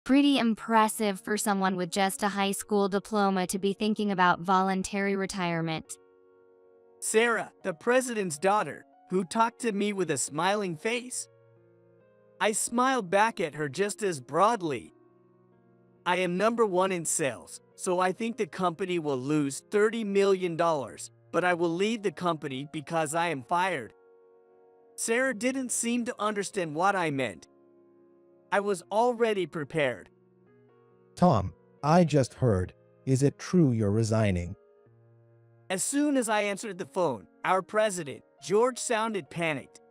pretty impressive for someone with just a high school diploma to be thinking about voluntary retirement. Sarah, the president's daughter, who talked to me with a smiling face. I smiled back at her just as broadly. I am #1 in sales, so I think the company will lose $30 million, but I will leave the company because I am fired. Sarah didn't seem to understand what I meant. I was already prepared. Tom, I just heard. Is it true you're resigning? As soon as I answered the phone, our president, George, sounded panicked.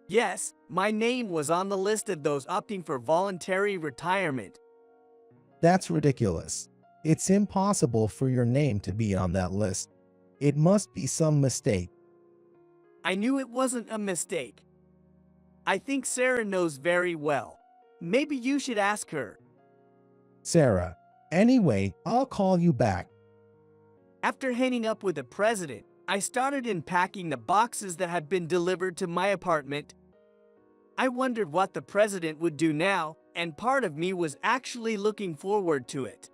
Yes, my name was on the list of those opting for voluntary retirement. That's ridiculous. It's impossible for your name to be on that list. It must be some mistake. I knew it wasn't a mistake. I think Sarah knows very well. Maybe you should ask her. Sarah, anyway, I'll call you back. After hanging up with the president, I started unpacking the boxes that had been delivered to my apartment. I wondered what the president would do now, and part of me was actually looking forward to it.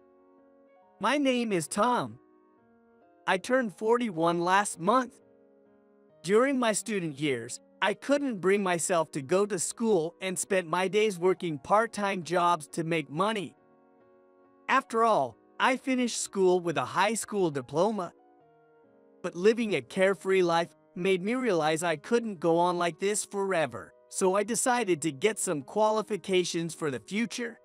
My name is Tom. I turned 41 last month. During my student years, I couldn't bring myself to go to school and spent my days working part-time jobs to make money. After all, I finished school with a high school diploma. But living a carefree life made me realize I couldn't go on like this forever, so I decided to get some qualifications for the future.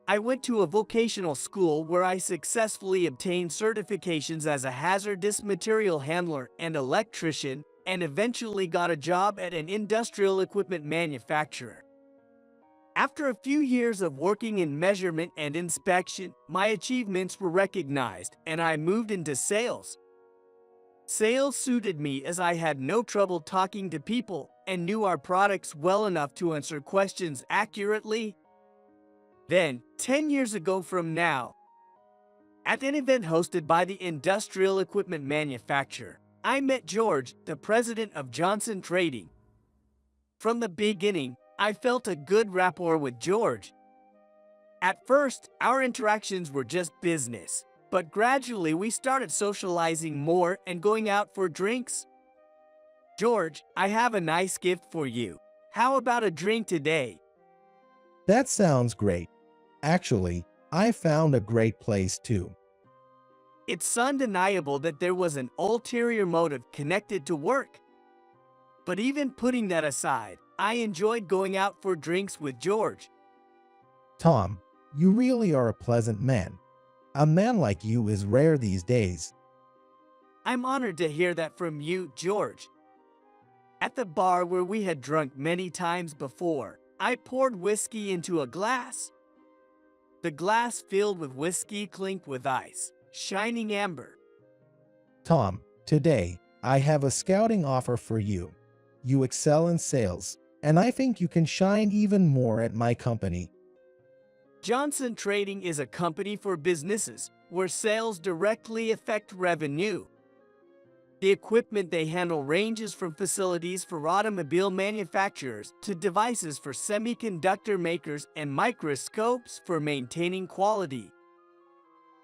I went to a vocational school where I successfully obtained certifications as a hazardous material handler and electrician, and eventually got a job at an industrial equipment manufacturer. After a few years of working in measurement and inspection, my achievements were recognized, and I moved into sales. Sales suited me as I had no trouble talking to people and knew our products well enough to answer questions accurately. Then, 10 years ago from now, at an event hosted by the industrial equipment manufacturer, I met George, the president of Johnson Trading. From the beginning, I felt a good rapport with George. At first, our interactions were just business, but gradually we started socializing more and going out for drinks. George, I have a nice gift for you. How about a drink today? That sounds great. Actually, I found a great place too. It's undeniable that there was an ulterior motive connected to work. But even putting that aside, I enjoyed going out for drinks with George. Tom, you really are a pleasant man. A man like you is rare these days. I'm honored to hear that from you, George. At the bar where we had drunk many times before, I poured whiskey into a glass. The glass filled with whiskey clinked with ice, shining amber. Tom, today, I have a scouting offer for you. You excel in sales, and I think you can shine even more at my company. Johnson Trading is a company for businesses where sales directly affect revenue. The equipment they handle ranges from facilities for automobile manufacturers to devices for semiconductor makers and microscopes for maintaining quality.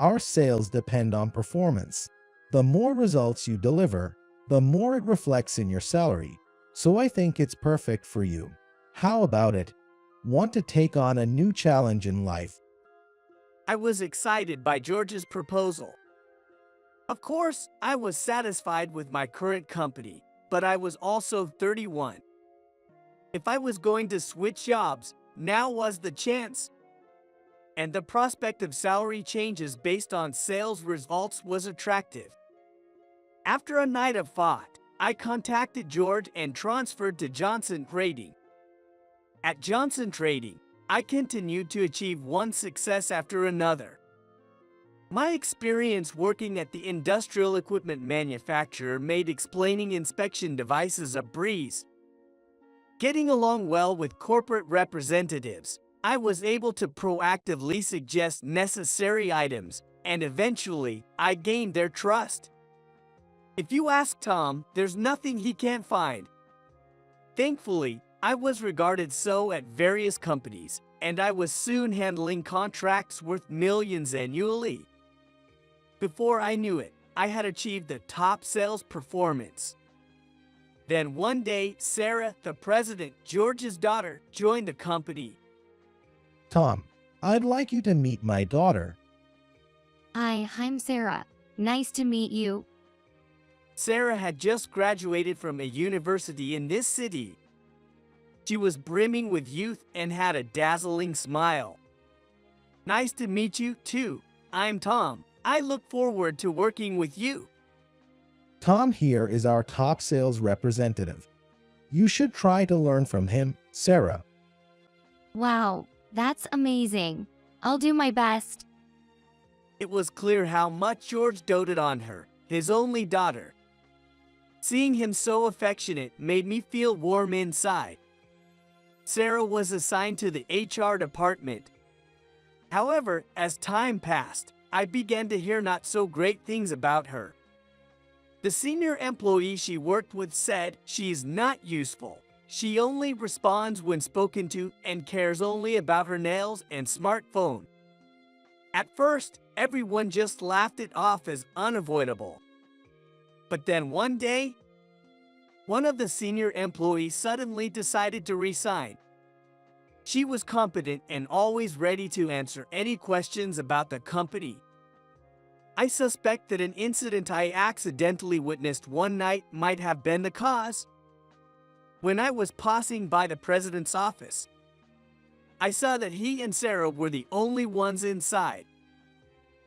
Our sales depend on performance. The more results you deliver, the more it reflects in your salary. So I think it's perfect for you. How about it? Want to take on a new challenge in life? I was excited by George's proposal. Of course, I was satisfied with my current company, but I was also 31. If I was going to switch jobs, now was the chance. And the prospect of salary changes based on sales results was attractive. After a night of thought, I contacted George and transferred to Johnson Trading. At Johnson Trading, I continued to achieve one success after another. My experience working at the industrial equipment manufacturer made explaining inspection devices a breeze. Getting along well with corporate representatives, I was able to proactively suggest necessary items, and eventually, I gained their trust. If you ask Tom, there's nothing he can't find. Thankfully, I was regarded so at various companies, and I was soon handling contracts worth millions annually. Before I knew it, I had achieved the top sales performance. Then one day, Sarah, the president, George's daughter, joined the company. Tom, I'd like you to meet my daughter. Hi, I'm Sarah. Nice to meet you. Sarah had just graduated from a university in this city. She was brimming with youth and had a dazzling smile. Nice to meet you, too. I'm Tom. I look forward to working with you. Tom here is our top sales representative. You should try to learn from him, Sarah. Wow, that's amazing. I'll do my best. It was clear how much George doted on her, his only daughter. Seeing him so affectionate made me feel warm inside. Sarah was assigned to the HR department. However, as time passed, I began to hear not so great things about her. The senior employee she worked with said she's not useful. She only responds when spoken to and cares only about her nails and smartphone. At first, everyone just laughed it off as unavoidable. But then one day, one of the senior employees suddenly decided to resign. She was competent and always ready to answer any questions about the company. I suspect that an incident I accidentally witnessed one night might have been the cause. When I was passing by the president's office, I saw that he and Sarah were the only ones inside.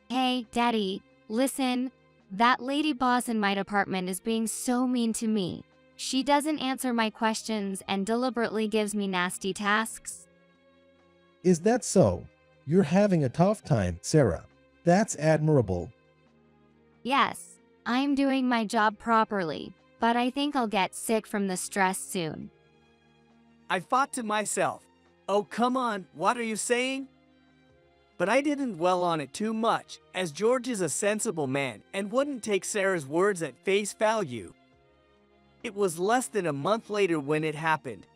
Hey, Daddy, listen. That lady boss in my department is being so mean to me. She doesn't answer my questions and deliberately gives me nasty tasks. Is that so? You're having a tough time, Sarah. That's admirable. Yes, I'm doing my job properly, but I think I'll get sick from the stress soon. I thought to myself, oh come on, what are you saying? But I didn't dwell on it too much, as George is a sensible man and wouldn't take Sarah's words at face value. It was less than a month later when it happened.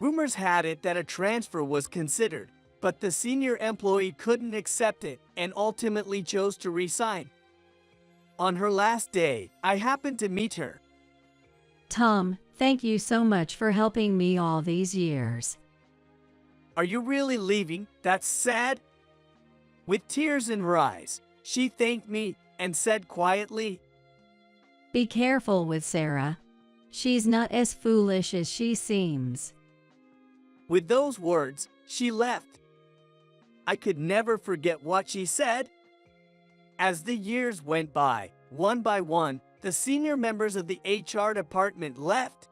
Rumors had it that a transfer was considered, but the senior employee couldn't accept it and ultimately chose to resign. On her last day, I happened to meet her. Tom, thank you so much for helping me all these years. Are you really leaving? That's sad. With tears in her eyes, she thanked me and said quietly, Be careful with Sarah. She's not as foolish as she seems. With those words, she left. I could never forget what she said. As the years went by one, the senior members of the HR department left.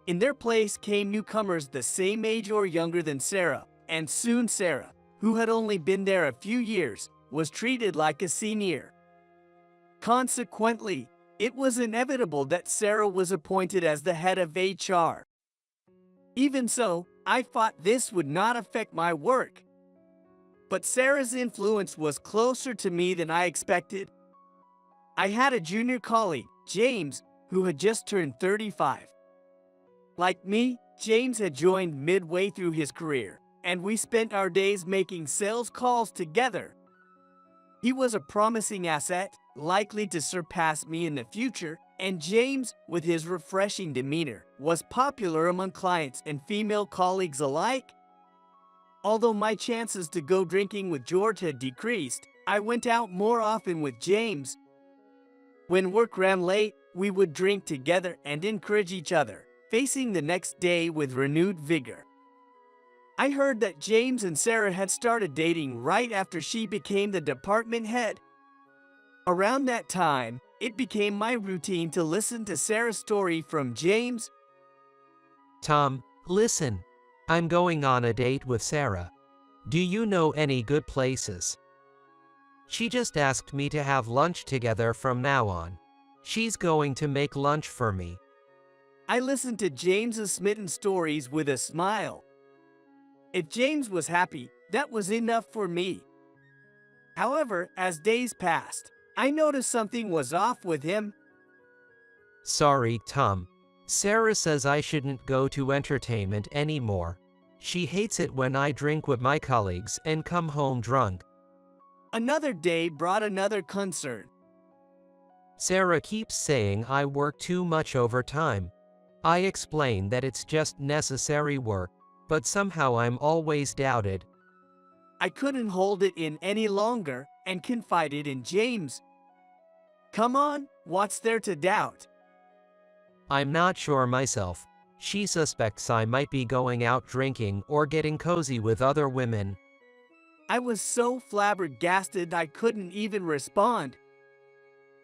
In their place came newcomers the same age or younger than Sarah, and soon Sarah, who had only been there a few years, was treated like a senior. Consequently, it was inevitable that Sarah was appointed as the head of HR. Even so, I thought this would not affect my work. But Sarah's influence was closer to me than I expected. I had a junior colleague, James, who had just turned 35. Like me, James had joined midway through his career, and we spent our days making sales calls together. He was a promising asset, likely to surpass me in the future, and James, with his refreshing demeanor, was popular among clients and female colleagues alike. Although my chances to go drinking with George had decreased, I went out more often with James. When work ran late, we would drink together and encourage each other, facing the next day with renewed vigor. I heard that James and Sarah had started dating right after she became the department head. Around that time, it became my routine to listen to Sarah's story from James. Tom, listen. I'm going on a date with Sarah. Do you know any good places? She just asked me to have lunch together from now on. She's going to make lunch for me. I listened to James's smitten stories with a smile. If James was happy, that was enough for me. However, as days passed, I noticed something was off with him. Sorry, Tom. Sarah says I shouldn't go to entertainment anymore. She hates it when I drink with my colleagues and come home drunk. Another day brought another concern. Sarah keeps saying I work too much overtime. I explain that it's just necessary work, but somehow I'm always doubted. I couldn't hold it in any longer and confided in James. Come on, what's there to doubt? I'm not sure myself. She suspects I might be going out drinking or getting cozy with other women. I was so flabbergasted I couldn't even respond.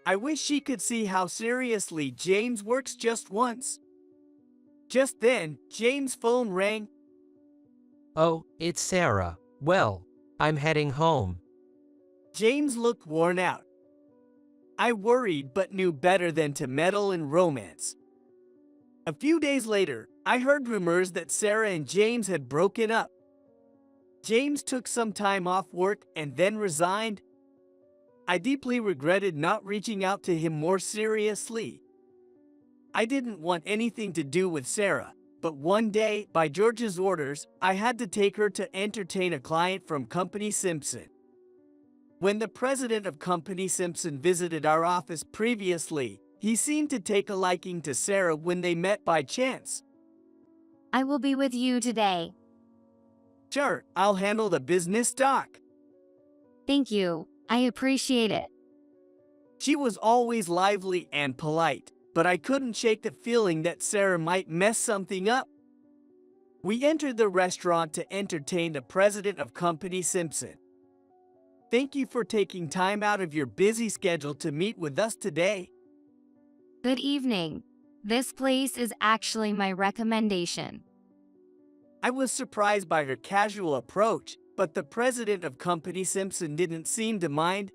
I wish she could see how seriously James works just once. Just then, James' phone rang. Oh, it's Sarah. Well, I'm heading home. James looked worn out. I worried but knew better than to meddle in romance. A few days later, I heard rumors that Sarah and James had broken up. James took some time off work and then resigned. I deeply regretted not reaching out to him more seriously. I didn't want anything to do with Sarah, but one day, by George's orders, I had to take her to entertain a client from Company Simpson. When the president of Company Simpson visited our office previously, he seemed to take a liking to Sarah when they met by chance. I will be with you today. Sure, I'll handle the business talk. Thank you. I appreciate it. She was always lively and polite, but I couldn't shake the feeling that Sarah might mess something up. We entered the restaurant to entertain the president of Company Simpson. Thank you for taking time out of your busy schedule to meet with us today. Good evening. This place is actually my recommendation. I was surprised by her casual approach, but the president of Company Simpson didn't seem to mind.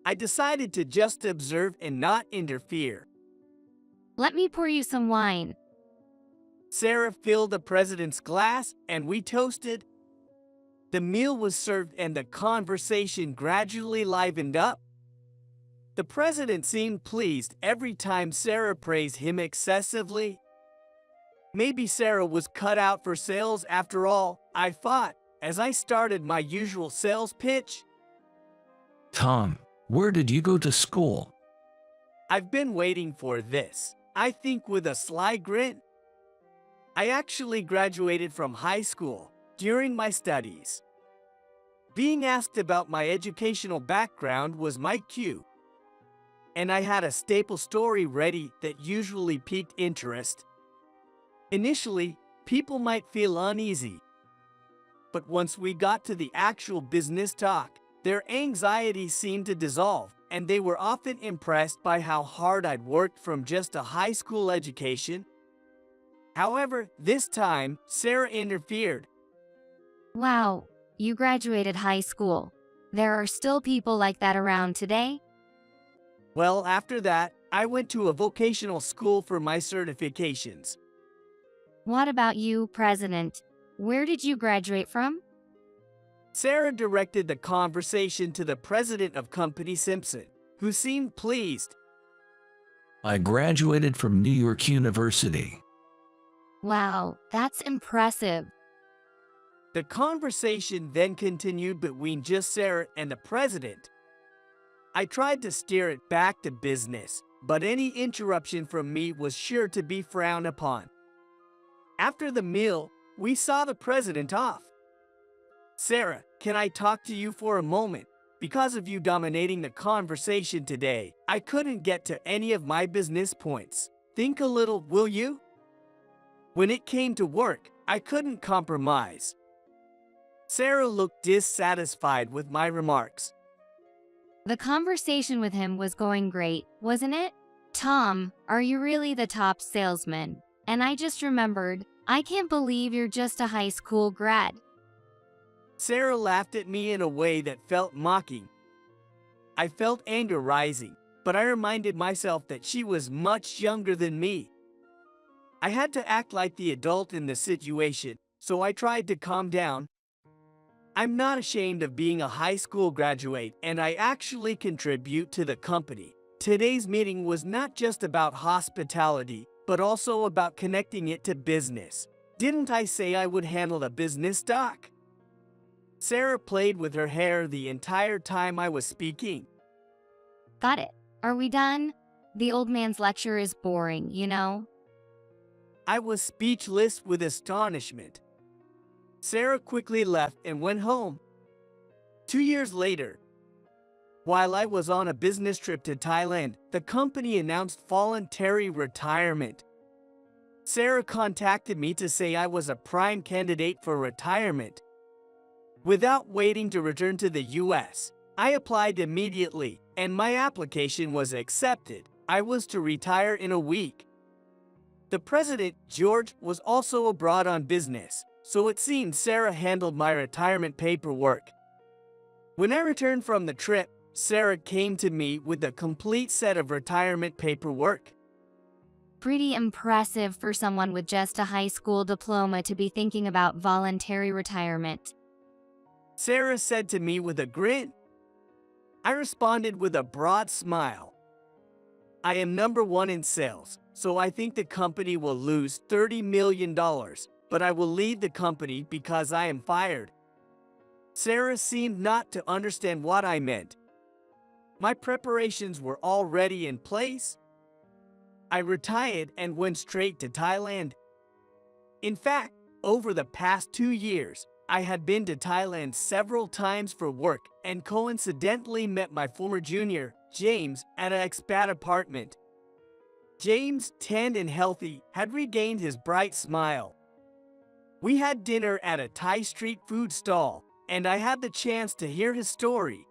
I decided to just observe and not interfere. Let me pour you some wine. Sarah filled the president's glass and we toasted. The meal was served and the conversation gradually livened up. The president seemed pleased every time Sarah praised him excessively. Maybe Sarah was cut out for sales after all, I thought, as I started my usual sales pitch. Tom, where did you go to school? I've been waiting for this, I think, with a sly grin. I actually graduated from high school during my studies. Being asked about my educational background was my cue, and I had a staple story ready that usually piqued interest. Initially, people might feel uneasy, but once we got to the actual business talk, their anxiety seemed to dissolve, and they were often impressed by how hard I'd worked from just a high school education. However, this time, Sarah interfered. Wow, you graduated high school. There are still people like that around today? Well, after that, I went to a vocational school for my certifications. What about you, President? Where did you graduate from? Sarah directed the conversation to the president of Company Simpson, who seemed pleased. I graduated from New York University. Wow, that's impressive. The conversation then continued between just Sarah and the president. I tried to steer it back to business, but any interruption from me was sure to be frowned upon. After the meal, we saw the president off. Sarah, can I talk to you for a moment? Because of you dominating the conversation today, I couldn't get to any of my business points. Think a little, will you? When it came to work, I couldn't compromise. Sarah looked dissatisfied with my remarks. The conversation with him was going great, wasn't it? Tom, are you really the top salesman? And I just remembered, I can't believe you're just a high school grad. Sarah laughed at me in a way that felt mocking. I felt anger rising, but I reminded myself that she was much younger than me. I had to act like the adult in the situation, so I tried to calm down. I'm not ashamed of being a high school graduate, and I actually contribute to the company. Today's meeting was not just about hospitality, but also about connecting it to business. Didn't I say I would handle the business doc? Sarah played with her hair the entire time I was speaking. Got it. Are we done? The old man's lecture is boring, you know? I was speechless with astonishment. Sarah quickly left and went home. 2 years later, while I was on a business trip to Thailand, the company announced voluntary retirement. Sarah contacted me to say I was a prime candidate for retirement. Without waiting to return to the US, I applied immediately, and my application was accepted. I was to retire in a week. The president, George, was also abroad on business, so it seemed Sarah handled my retirement paperwork. When I returned from the trip, Sarah came to me with a complete set of retirement paperwork. Pretty impressive for someone with just a high school diploma to be thinking about voluntary retirement. Sarah said to me with a grin. I responded with a broad smile. I am #1 in sales, so I think the company will lose $30 million, but I will leave the company because I am fired. Sarah seemed not to understand what I meant. My preparations were already in place. I retired and went straight to Thailand. In fact, over the past 2 years, I had been to Thailand several times for work and coincidentally met my former junior, James, at an expat apartment. James, tanned and healthy, had regained his bright smile. We had dinner at a Thai street food stall, and I had the chance to hear his story.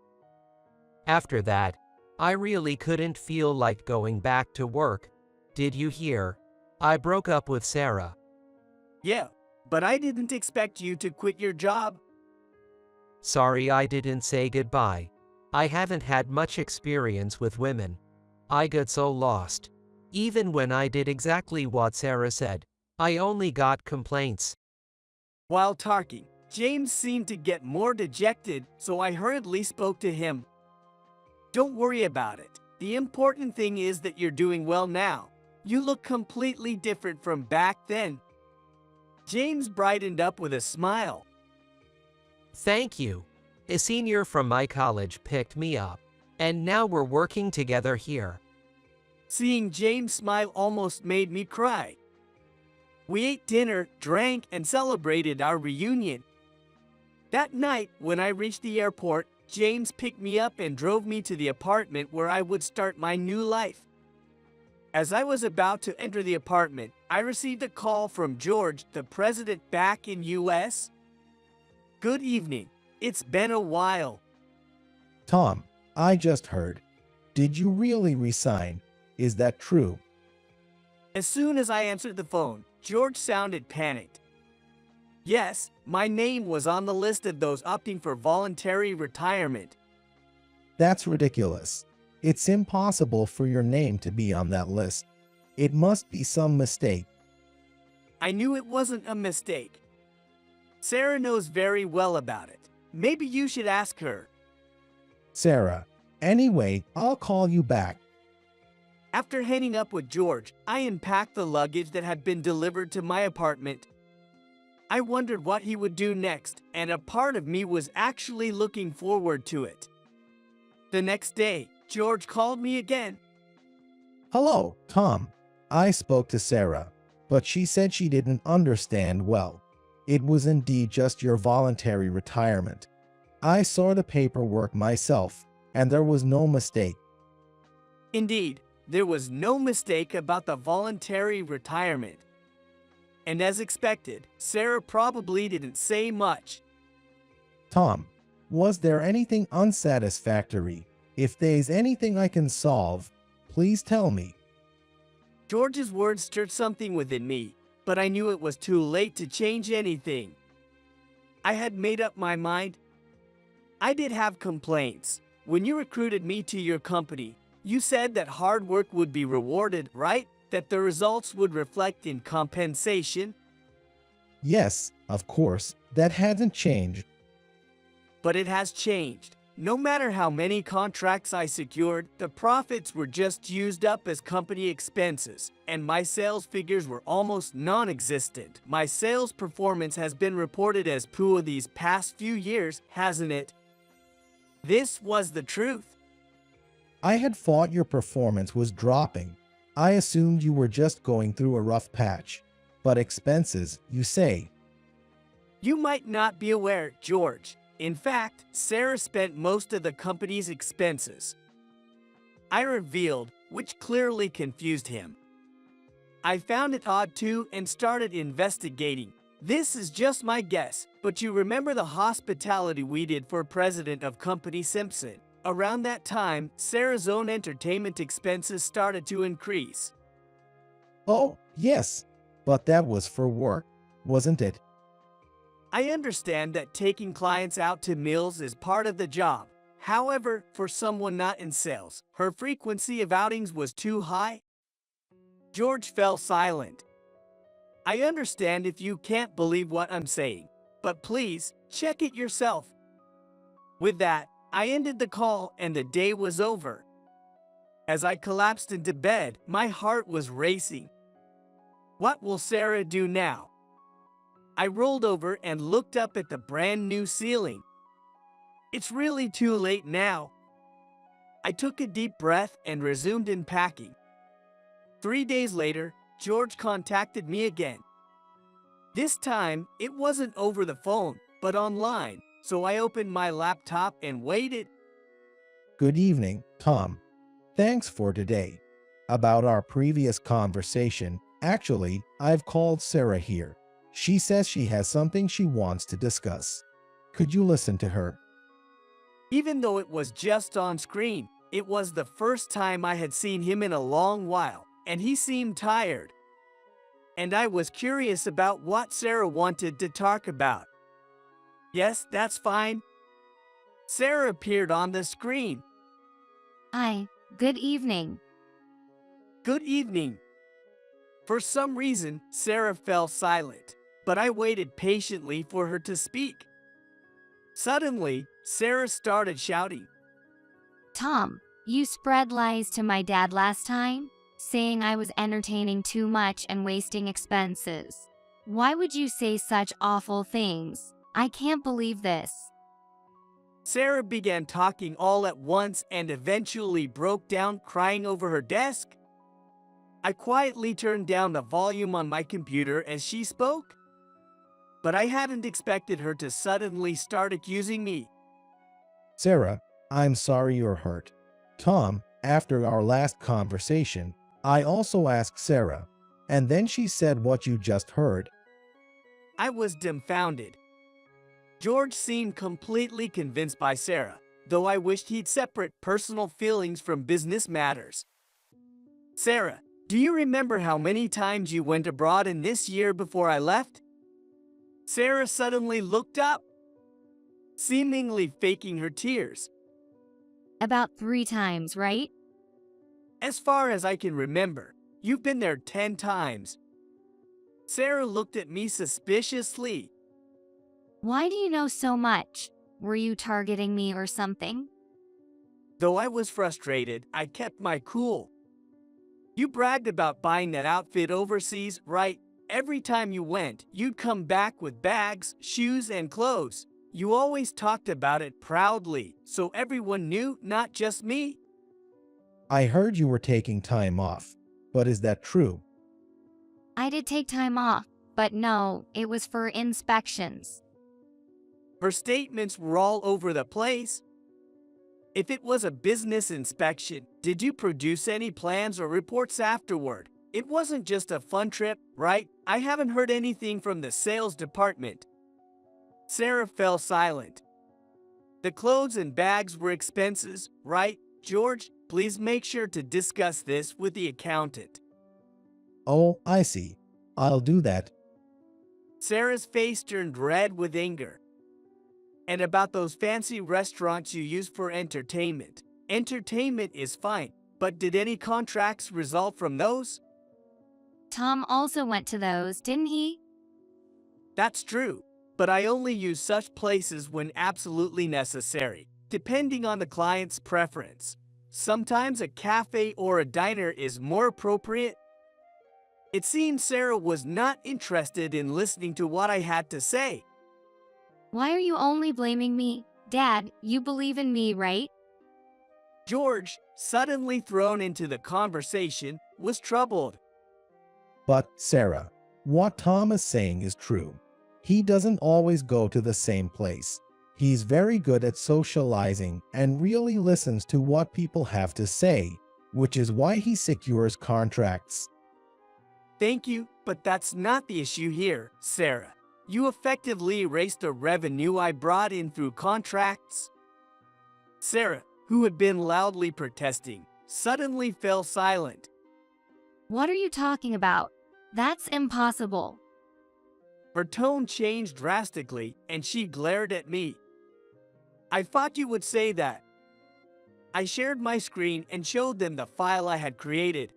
After that, I really couldn't feel like going back to work. Did you hear? I broke up with Sarah. Yeah, but I didn't expect you to quit your job. Sorry I didn't say goodbye. I haven't had much experience with women. I got so lost. Even when I did exactly what Sarah said, I only got complaints. While talking, James seemed to get more dejected, so I hurriedly spoke to him. Don't worry about it. The important thing is that you're doing well now. You look completely different from back then. James brightened up with a smile. Thank you. A senior from my college picked me up, and now we're working together here. Seeing James smile almost made me cry. We ate dinner, drank, and celebrated our reunion. That night, when I reached the airport, James picked me up and drove me to the apartment where I would start my new life. As I was about to enter the apartment, I received a call from George, the president back in US. Good evening. It's been a while. Tom, I just heard. Did you really resign? Is that true? As soon as I answered the phone, George sounded panicked. Yes, my name was on the list of those opting for voluntary retirement. That's ridiculous. It's impossible for your name to be on that list. It must be some mistake. I knew it wasn't a mistake. Sarah knows very well about it. Maybe you should ask her. Sarah, anyway, I'll call you back. After hanging up with George, I unpacked the luggage that had been delivered to my apartment. I wondered what he would do next, and a part of me was actually looking forward to it. The next day, George called me again. Hello, Tom. I spoke to Sarah, but she said she didn't understand well. It was indeed just your voluntary retirement. I saw the paperwork myself, and there was no mistake. Indeed, there was no mistake about the voluntary retirement. And as expected, Sarah probably didn't say much. Tom, was there anything unsatisfactory? If there's anything I can solve, please tell me. George's words stirred something within me, but I knew it was too late to change anything. I had made up my mind. I did have complaints. When you recruited me to your company, you said that hard work would be rewarded, right? That the results would reflect in compensation? Yes, of course, that hasn't changed. But it has changed. No matter how many contracts I secured, the profits were just used up as company expenses, and my sales figures were almost non-existent. My sales performance has been reported as poor these past few years, hasn't it? This was the truth. I had thought your performance was dropping. I assumed you were just going through a rough patch. But expenses, you say? You might not be aware, George. In fact, Sarah spent most of the company's expenses. I revealed, which clearly confused him. I found it odd too and started investigating. This is just my guess, but you remember the hospitality we did for president of company Simpson? Around that time, Sarah's own entertainment expenses started to increase. Oh, yes. But that was for work, wasn't it? I understand that taking clients out to meals is part of the job. However, for someone not in sales, her frequency of outings was too high. George fell silent. I understand if you can't believe what I'm saying, but please, check it yourself. With that, I ended the call and the day was over. As I collapsed into bed, my heart was racing. What will Sarah do now? I rolled over and looked up at the brand new ceiling. It's really too late now. I took a deep breath and resumed in packing. 3 days later, George contacted me again. This time, it wasn't over the phone, but online, so I opened my laptop and waited. Good evening, Tom. Thanks for today. About our previous conversation, actually, I've called Sarah here. She says she has something she wants to discuss. Could you listen to her? Even though it was just on screen, it was the first time I had seen him in a long while, and he seemed tired. And I was curious about what Sarah wanted to talk about. Yes, that's fine. Sarah appeared on the screen. Hi, good evening. Good evening. For some reason, Sarah fell silent, but I waited patiently for her to speak. Suddenly, Sarah started shouting. Tom, you spread lies to my dad last time, saying I was entertaining too much and wasting expenses. Why would you say such awful things? I can't believe this. Sarah began talking all at once and eventually broke down crying over her desk. I quietly turned down the volume on my computer as she spoke. But I hadn't expected her to suddenly start accusing me. Sarah, I'm sorry you're hurt. Tom, after our last conversation, I also asked Sarah, and then she said what you just heard. I was dumbfounded. George seemed completely convinced by Sarah, though I wished he'd separate personal feelings from business matters. Sarah, do you remember how many times you went abroad in this year before I left? Sarah suddenly looked up, seemingly faking her tears. About 3 times, right? As far as I can remember, you've been there 10 times. Sarah looked at me suspiciously. Why do you know so much? Were you targeting me or something? Though I was frustrated, I kept my cool. You bragged about buying that outfit overseas, right? Every time you went, you'd come back with bags, shoes, and clothes. You always talked about it proudly, so everyone knew, not just me. I heard you were taking time off, but is that true? I did take time off, but no, it was for inspections. Her statements were all over the place. If it was a business inspection, did you produce any plans or reports afterward? It wasn't just a fun trip, right? I haven't heard anything from the sales department. Sarah fell silent. The clothes and bags were expenses, right? George, please make sure to discuss this with the accountant. Oh, I see. I'll do that. Sarah's face turned red with anger. And about those fancy restaurants you use for entertainment. Entertainment is fine, but did any contracts result from those? Tom also went to those, didn't he? That's true, but I only use such places when absolutely necessary. depending on the client's preference. Sometimes a cafe or a diner is more appropriate. It seems Sarah was not interested in listening to what I had to say. Why are you only blaming me? Dad, you believe in me, right? George, suddenly thrown into the conversation, was troubled. But, Sarah, what Tom is saying is true. He doesn't always go to the same place. He's very good at socializing and really listens to what people have to say, which is why he secures contracts. Thank you, but that's not the issue here, Sarah. You effectively erased the revenue I brought in through contracts. Sarah, who had been loudly protesting, suddenly fell silent. What are you talking about? That's impossible. Her tone changed drastically, and she glared at me. I thought you would say that. I shared my screen and showed them the file I had created.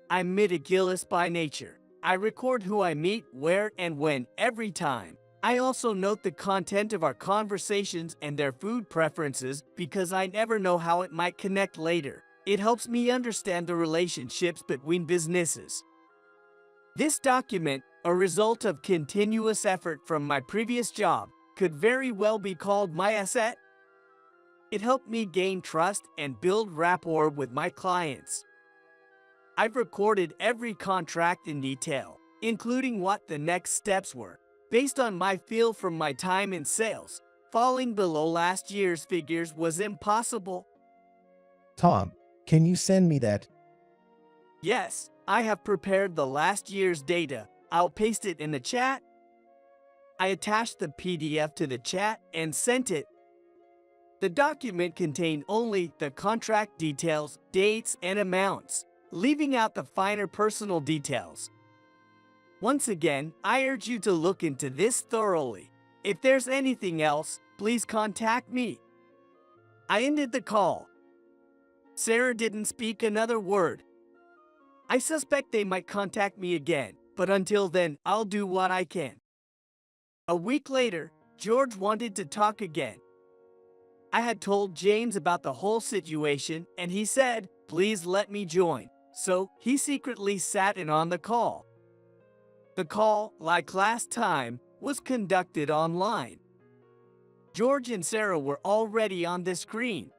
I'm meticulous by nature. I record who I meet, where, and when every time. I also note the content of our conversations and their food preferences because I never know how it might connect later. It helps me understand the relationships between businesses. This document, a result of continuous effort from my previous job, could very well be called my asset. It helped me gain trust and build rapport with my clients. I've recorded every contract in detail, including what the next steps were. Based on my feel from my time in sales, falling below last year's figures was impossible. Tom, can you send me that? Yes, I have prepared the last year's data. I'll paste it in the chat. I attached the PDF to the chat and sent it. The document contained only the contract details, dates, and amounts, leaving out the finer personal details. Once again, I urge you to look into this thoroughly. If there's anything else, please contact me. I ended the call. Sarah didn't speak another word. I suspect they might contact me again, but until then, I'll do what I can. A week later, George wanted to talk again. I had told James about the whole situation, and he said, please let me join. So, he secretly sat in on the call. The call, like last time, was conducted online. George and Sarah were already on the screen.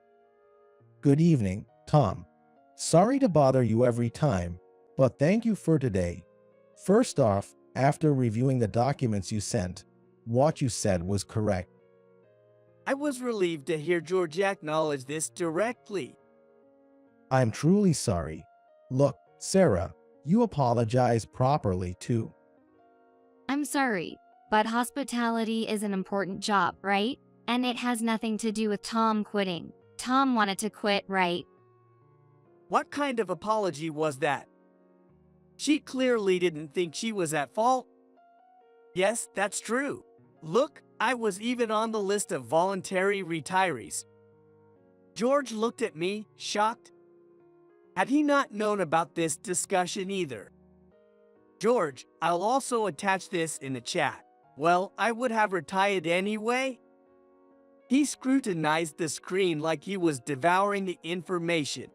Good evening, Tom. Sorry to bother you every time, but thank you for today. First off, after reviewing the documents you sent, what you said was correct. I was relieved to hear George acknowledge this directly. I'm truly sorry. Look, Sarah, you apologize properly too. I'm sorry, but hospitality is an important job, right? And it has nothing to do with Tom quitting. Tom wanted to quit, right? What kind of apology was that? She clearly didn't think she was at fault. Yes, that's true. Look, I was even on the list of voluntary retirees. George looked at me, shocked. Had he not known about this discussion either? George, I'll also attach this in the chat. Well, I would have retired anyway. He scrutinized the screen like he was devouring the information.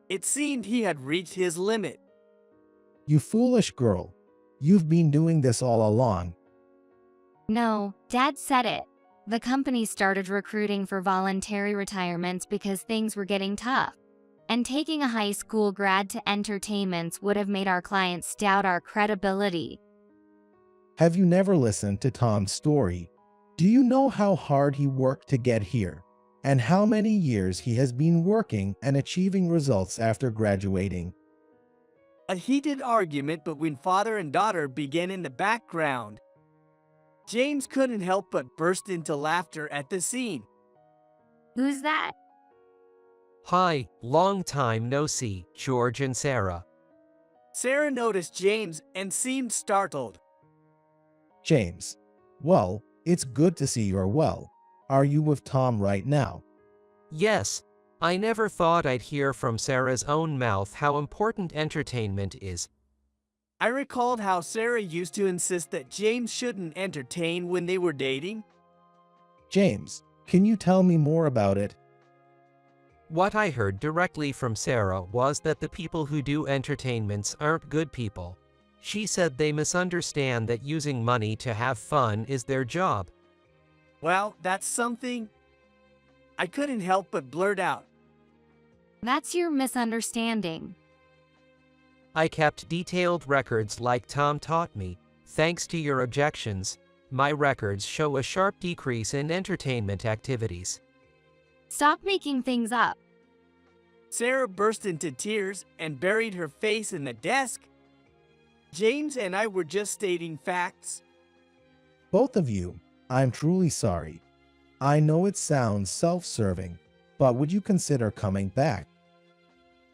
It seemed he had reached his limit. You foolish girl. You've been doing this all along. No, Dad said it. The company started recruiting for voluntary retirements because things were getting tough. And taking a high school grad to entertainments would have made our clients doubt our credibility. Have you never listened to Tom's story? Do you know how hard he worked to get here? And how many years he has been working and achieving results after graduating? A heated argument between father and daughter began in the background. James couldn't help but burst into laughter at the scene. Who's that? Hi, long time no see, George and Sarah. Sarah noticed James and seemed startled. James. Well, it's good to see you're well. Are you with Tom right now? Yes, I never thought I'd hear from Sarah's own mouth how important entertainment is. I recalled how Sarah used to insist that James shouldn't entertain when they were dating. James, Can you tell me more about it? What I heard directly from Sarah was that the people who do entertainments aren't good people. She said they misunderstand that using money to have fun is their job. Well, that's something I couldn't help but blurt out. That's your misunderstanding. I kept detailed records like Tom taught me. Thanks to your objections, my records show a sharp decrease in entertainment activities. Stop making things up. Sarah burst into tears and buried her face in the desk. James and I were just stating facts. Both of you, I'm truly sorry. I know it sounds self-serving, but would you consider coming back?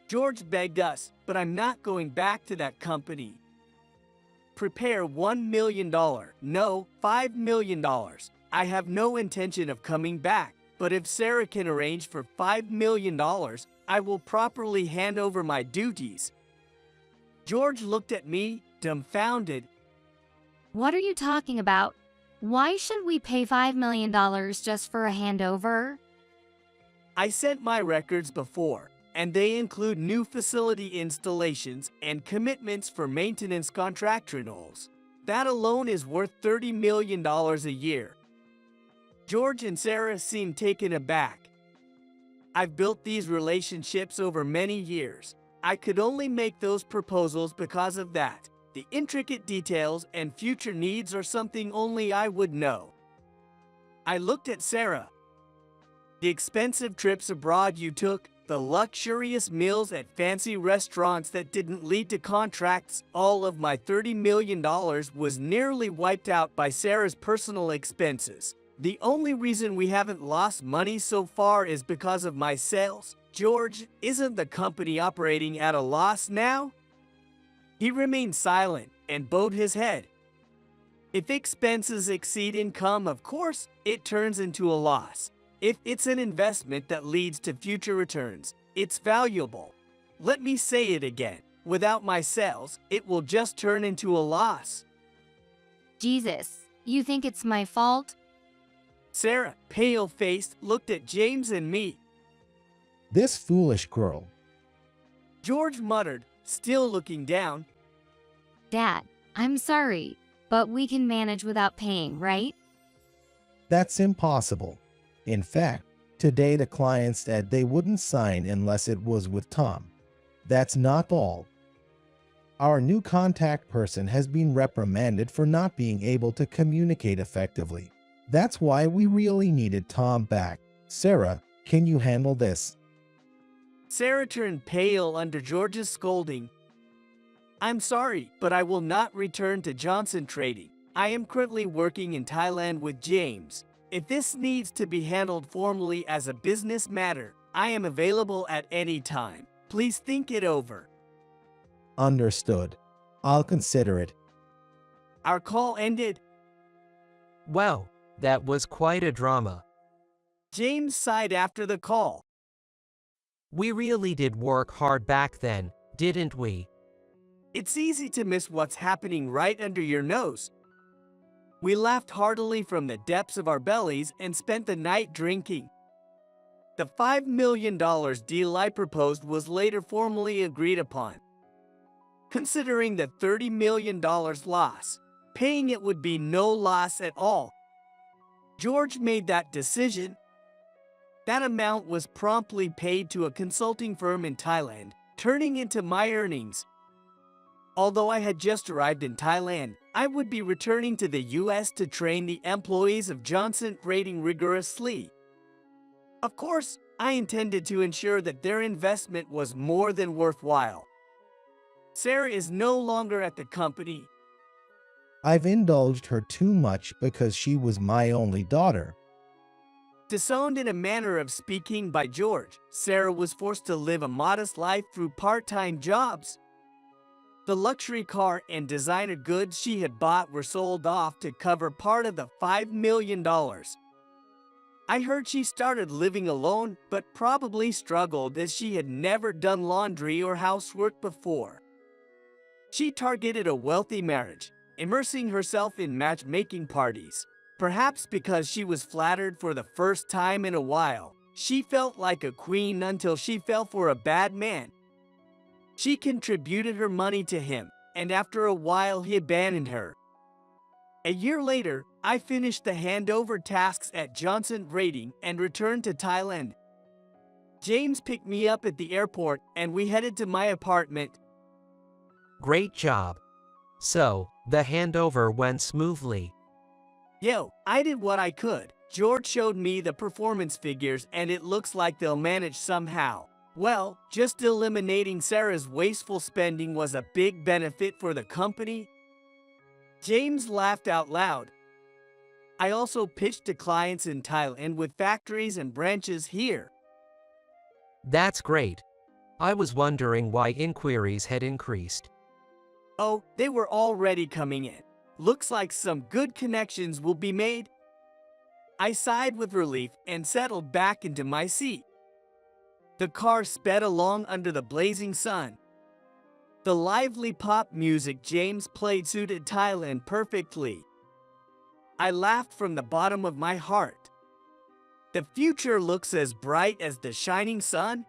George begged us, but I'm not going back to that company. Prepare $1 million, no, $5 million. I have no intention of coming back, but if Sarah can arrange for $5 million, I will properly hand over my duties. George looked at me, dumbfounded. What are you talking about? Why should we pay $5 million just for a handover? I sent my records before, and they include new facility installations and commitments for maintenance contract renewals. That alone is worth $30 million a year. George and Sarah seemed taken aback. I've built these relationships over many years. I could only make those proposals because of that. The intricate details and future needs are something only I would know. I looked at Sarah. The expensive trips abroad you took, the luxurious meals at fancy restaurants that didn't lead to contracts, all of my $30 million was nearly wiped out by Sarah's personal expenses. The only reason we haven't lost money so far is because of my sales. George, isn't the company operating at a loss now? He remained silent and bowed his head. If expenses exceed income, of course, it turns into a loss. If it's an investment that leads to future returns, it's valuable. Let me say it again. Without my sales, it will just turn into a loss. Jesus, you think it's my fault? Sarah, pale-faced, looked at James and me. This foolish girl. George muttered, still looking down. Dad, I'm sorry, but we can manage without paying, right? That's impossible. In fact, today the client said they wouldn't sign unless it was with Tom. That's not all. Our new contact person has been reprimanded for not being able to communicate effectively. That's why we really needed Tom back. Sarah, can you handle this? Sarah turned pale under George's scolding. I'm sorry, but I will not return to Johnson Trading. I am currently working in Thailand with James. If this needs to be handled formally as a business matter, I am available at any time. Please think it over. Understood. I'll consider it. Our call ended. Wow, that was quite a drama. James sighed after the call. We really did work hard back then, didn't we? It's easy to miss what's happening right under your nose. We laughed heartily from the depths of our bellies and spent the night drinking. The $5 million deal I proposed was later formally agreed upon. Considering the $30 million loss, paying it would be no loss at all. George made that decision. That amount was promptly paid to a consulting firm in Thailand, turning into my earnings. Although I had just arrived in Thailand, I would be returning to the US to train the employees of Johnson Trading rigorously. Of course, I intended to ensure that their investment was more than worthwhile. Sarah is no longer at the company. I've indulged her too much because she was my only daughter. Disowned in a manner of speaking by George, Sarah was forced to live a modest life through part-time jobs. The luxury car and designer goods she had bought were sold off to cover part of the $5 million. I heard she started living alone, but probably struggled as she had never done laundry or housework before. She targeted a wealthy marriage, immersing herself in matchmaking parties, Perhaps because she was flattered for the first time in a while, she felt like a queen until she fell for a bad man. She contributed her money to him, and after a while he abandoned her. A year later, I finished the handover tasks at Johnson Rating and returned to Thailand. James picked me up at the airport and we headed to my apartment. Great job. So, the handover went smoothly. Yo, I did what I could. George showed me the performance figures and it looks like they'll manage somehow. Well, just eliminating Sarah's wasteful spending was a big benefit for the company. James laughed out loud. I also pitched to clients in Thailand with factories and branches here. That's great. I was wondering why inquiries had increased. Oh, they were already coming in. Looks like some good connections will be made. I sighed with relief and settled back into my seat. The car sped along under the blazing sun. The lively pop music James played suited Thailand perfectly. I laughed from the bottom of my heart. The future looks as bright as the shining sun.